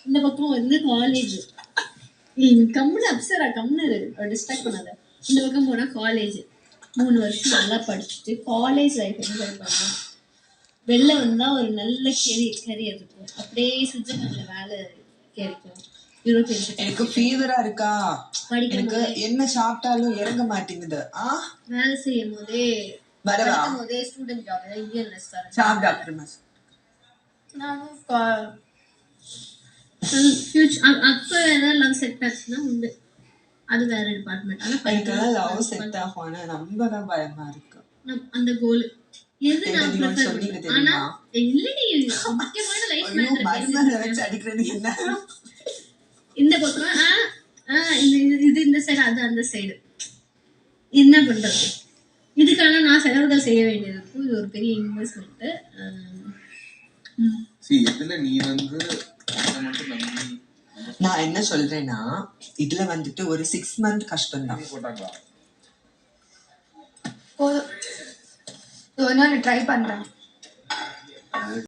இந்த பக்கம் வந்து காலேஜ். கம்முனு அப்சரா கம்முனு டிஸ்ட்ராக்ட் பண்ணாத. இந்த பக்கம் போனா காலேஜ். 3 வருஷம் நல்லா படிச்சுட்டு காலேஜ் லைஃப் என்ஜாய் பண்ணலாம். வெளில வந்தா ஒரு நல்ல கரியர் இருக்கும். அப்படியே சுவிட்சர்லாந்துல வேலை கிடைக்கும். எனக்கு ஃபீவரா இருக்கா, எனக்கு என்ன சாப்பிட்டாலும் இறங்க மாட்டேங்குது. வேலை செய்யும் போதே ஸ்டூடெண்ட் ஜாப் இந்தியன் ரெஸ்டாரண்ட் சாப் டாக்டர் மஸ் அப்ப ஏதாவது லவ் செட் ஆச்சுன்னா உண்டு, அது வேற டிபார்ட்மெண்ட். ஆனா லவ் செட் ஆகும், நம்பதான் பயமா இருக்கு. அந்த கோல் எது நான் ப்ரிஃபர் பண்ணுவேன். ஆனா இல்லடி முக்கியமான லைஃப் மேட்டர் வச்சு அடிக்கிறது என்ன. இந்த பக்கம் இது இந்த சைடு, அது அந்த சைடு. என்ன பண்றது, இதுக்கான நான் செலவுகள் செய்ய வேண்டியது இருக்கும். இது ஒரு பெரிய இன்வெஸ்ட்மெண்ட். நீ வந்து நான் என்ன சொல்றேன்னா, இதுல வந்துட்டு ஒரு 6 month கஷ்டம் தான். போதும், ட்ரை பண்றேன்.